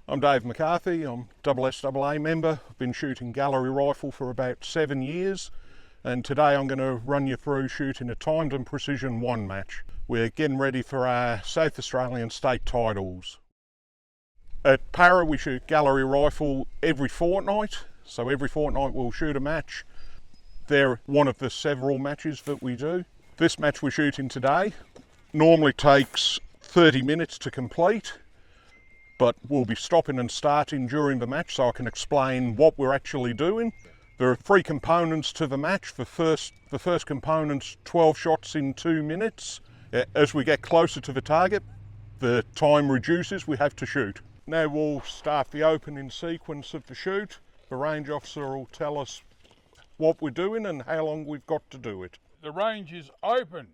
I'm Dave McCarthy, I'm SSAA member. I've been shooting gallery rifle for about 7 years, and today I'm going to run you through shooting a timed and precision 1 match. We're getting ready for our South Australian state titles. At Para we shoot gallery rifle every fortnight, so every fortnight we'll shoot a match. They're one of the several matches that we do. This match we're shooting today normally takes 30 minutes to complete, but we'll be stopping and starting during the match so I can explain what we're actually doing. There are 3 components to the match. The first component's 12 shots in 2 minutes. As we get closer to the target, the time reduces, we have to shoot. Now we'll start the opening sequence of the shoot. The range officer will tell us what we're doing and how long we've got to do it. The range is open.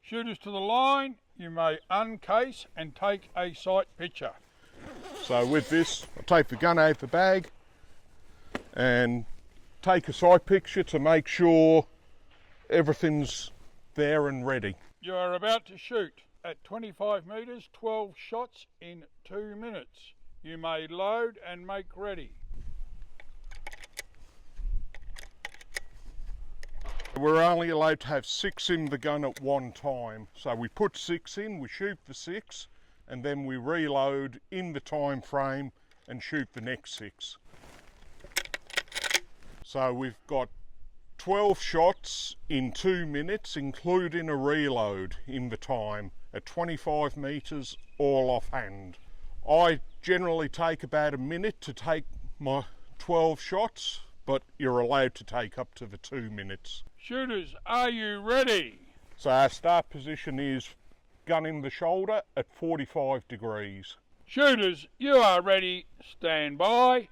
Shooters to the line, you may uncase and take a sight picture. So with this, I'll take the gun out of the bag and take a sight picture to make sure everything's there and ready. You are about to shoot at 25 metres, 12 shots in 2 minutes. You may load and make ready. We're only allowed to have 6 in the gun at one time. So we put 6 in, we shoot the 6, and then we reload in the time frame and shoot the next 6. So we've got 12 shots in 2 minutes, including a reload in the time at 25 metres all offhand. I generally take about a minute to take my 12 shots, but you're allowed to take up to the 2 minutes. Shooters, are you ready? So our start position is gun in the shoulder at 45 degrees. Shooters, you are ready. Stand by.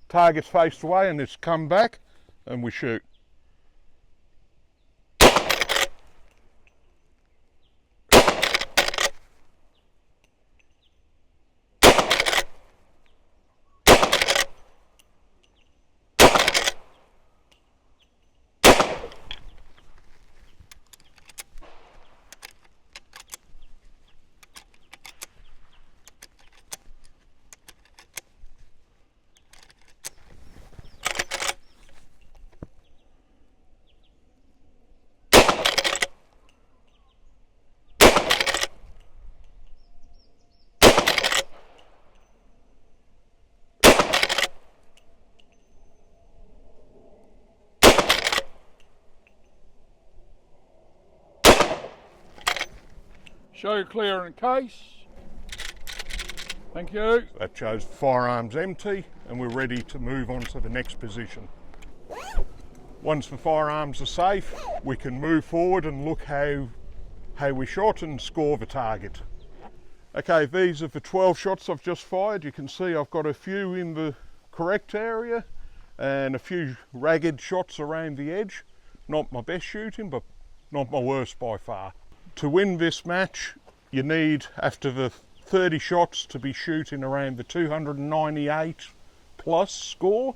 Target's faced away and it's come back and we shoot. Show clear in case. Thank you. That shows firearms empty and we're ready to move on to the next position. Once the firearms are safe, we can move forward and look how we shot and score the target. Okay, these are the 12 shots I've just fired. You can see I've got a few in the correct area and a few ragged shots around the edge. Not my best shooting, but not my worst by far. To win this match, you need, after the 30 shots, to be shooting around the 298 plus score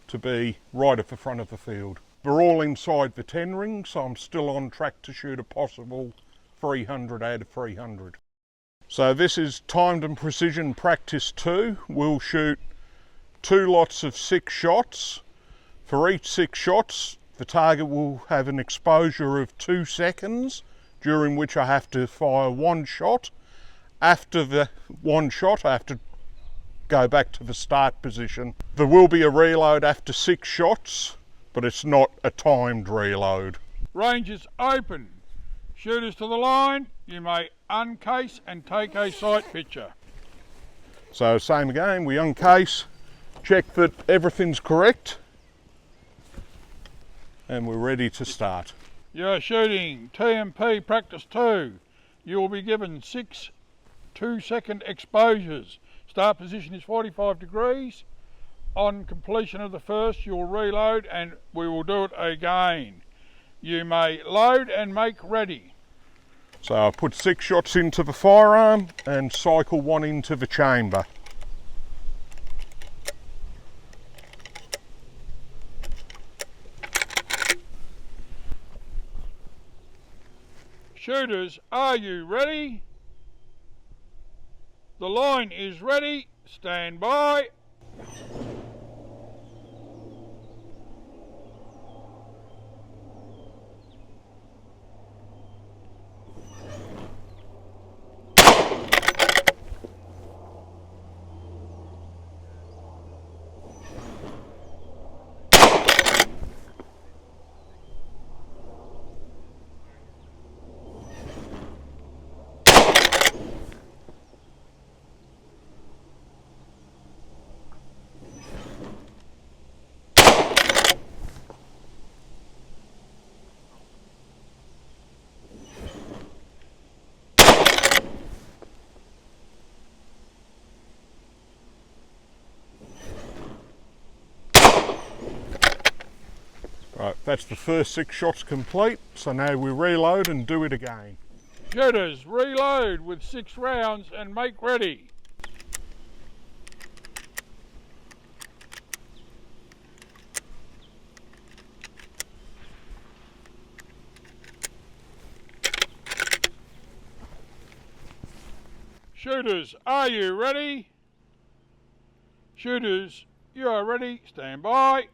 to be right at the front of the field. We're all inside the 10 ring, so I'm still on track to shoot a possible 300 out of 300. So this is timed and precision practice 2. We'll shoot 2 lots of 6 shots. For each 6 shots, the target will have an exposure of 2 seconds, during which I have to fire 1 shot. After the 1 shot, I have to go back to the start position. There will be a reload after 6 shots, but it's not a timed reload. Range is open. Shooters to the line, you may uncase and take a sight picture. So same again, we uncase, check that everything's correct, and we're ready to start. You are shooting TMP practice 2. You will be given 6 2-second exposures. Start position is 45 degrees. On completion of the first, you'll reload and we will do it again. You may load and make ready. So I put 6 shots into the firearm and cycle 1 into the chamber. Shooters, are you ready? The line is ready. Stand by. Right, that's the first 6 shots complete, so now we reload and do it again. Shooters, reload with 6 rounds and make ready. Shooters, are you ready? Shooters, you are ready. Stand by.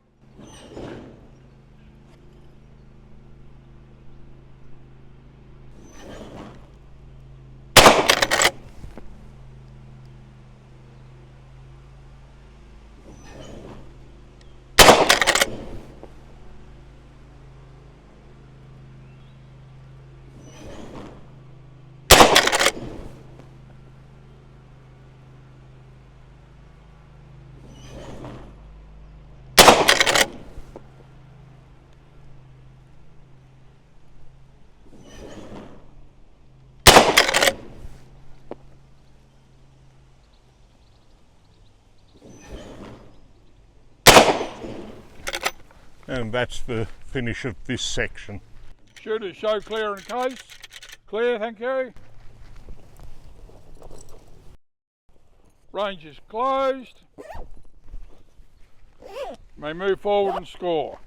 And that's the finish of this section. Shooters, show clear in case. Clear, thank you. Range is closed. May move forward and score.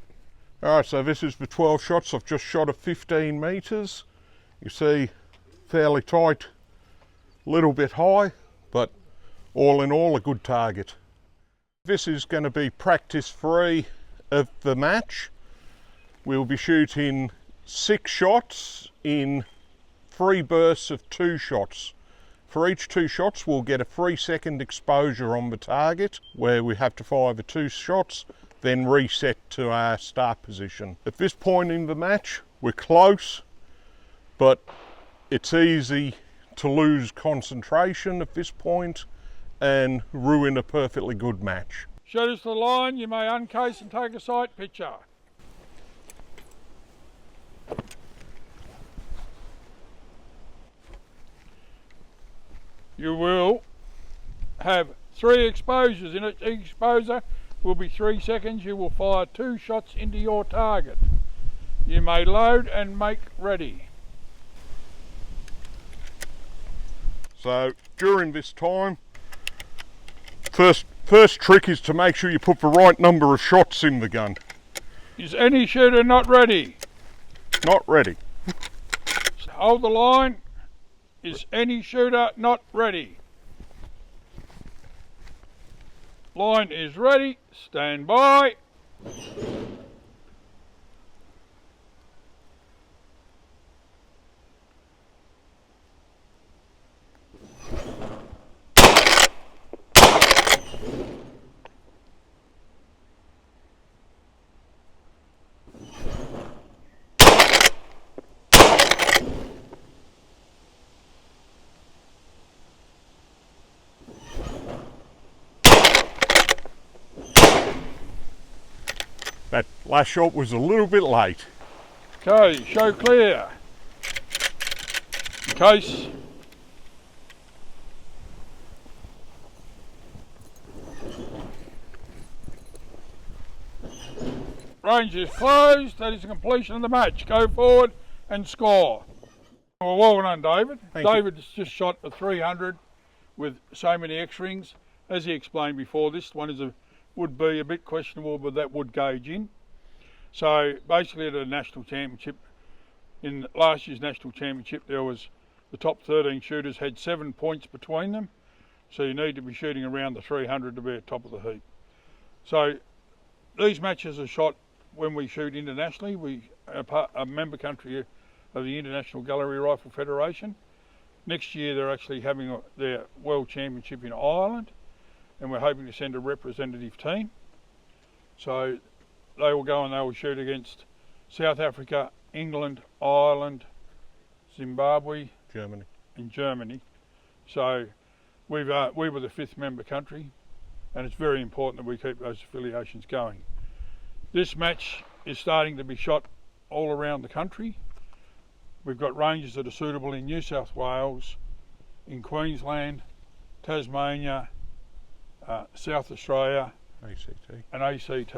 Alright, so this is the 12 shots. I've just shot at 15 metres. You see, fairly tight, little bit high, but all in all a good target. This is going to be practice 3 of the match. We'll be shooting 6 shots in 3 bursts of 2 shots. For each 2 shots we'll get a 3-second exposure on the target where we have to fire the 2 shots, then reset to our start position. At this point in the match we're close, but it's easy to lose concentration at this point and ruin a perfectly good match. Shooters to the line, you may uncase and take a sight picture. You will have 3 exposures. In each exposure will be 3 seconds. You will fire 2 shots into your target. You may load and make ready. So during this time, First trick is to make sure you put the right number of shots in the gun. Is any shooter not ready? Not ready. Hold the line. Is any shooter not ready? Line is ready. Stand by. That last shot was a little bit late. Okay, show clear. In case. Range is closed. That is the completion of the match. Go forward and score. Well done, David. David's just shot a 300 with so many X-rings. As he explained before, this one would be a bit questionable with that wood gauge in. So basically at a national championship, in last year's national championship, there was the top 13 shooters had 7 points between them. So you need to be shooting around the 300 to be at top of the heap. So these matches are shot when we shoot internationally. We are a member country of the International Gallery Rifle Federation. Next year they're actually having their World Championship in Ireland, and we're hoping to send a representative team. So they will go and they will shoot against South Africa, England, Ireland, Zimbabwe, Germany. and Germany. So we were the 5th member country, and it's very important that we keep those affiliations going. This match is starting to be shot all around the country. We've got ranges that are suitable in New South Wales, in Queensland, Tasmania, South Australia, ACT. and ACT.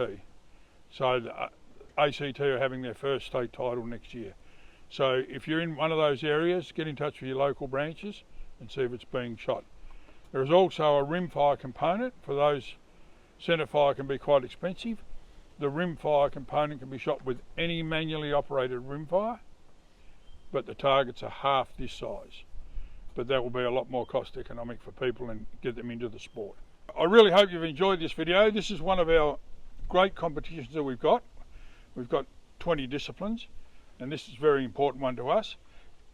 So the ACT are having their first state title next year. So if you're in one of those areas, get in touch with your local branches and see if it's being shot. There is also a rimfire component. For those, centerfire can be quite expensive. The rimfire component can be shot with any manually operated rimfire, but the targets are half this size. But that will be a lot more cost economic for people and get them into the sport. I really hope you've enjoyed this video. This is one of our great competitions that we've got. We've got 20 disciplines, and this is a very important one to us.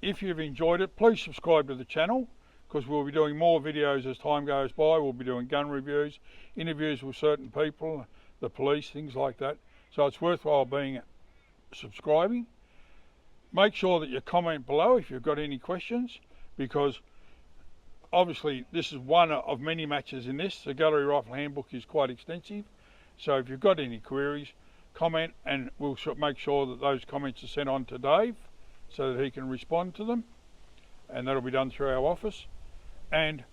If you've enjoyed it, please subscribe to the channel, because we'll be doing more videos as time goes by. We'll be doing gun reviews, interviews with certain people, the police, things like that. So it's worthwhile subscribing. Make sure that you comment below if you've got any questions, because obviously this is one of many matches in this. The Gallery Rifle Handbook is quite extensive. So if you've got any queries, comment, and we'll make sure that those comments are sent on to Dave so that he can respond to them, and that'll be done through our office. And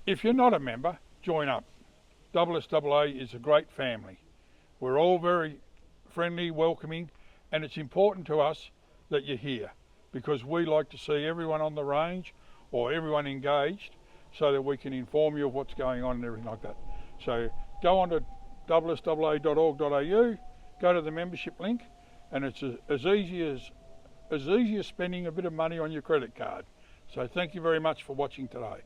if you're not a member, join up. SSAA is a great family. We're all very friendly, welcoming, and it's important to us that you're here, because we like to see everyone on the range or everyone engaged so that we can inform you of what's going on and everything like that. So go on to ssaa.org.au, go to the membership link, and it's as easy as spending a bit of money on your credit card. So thank you very much for watching today.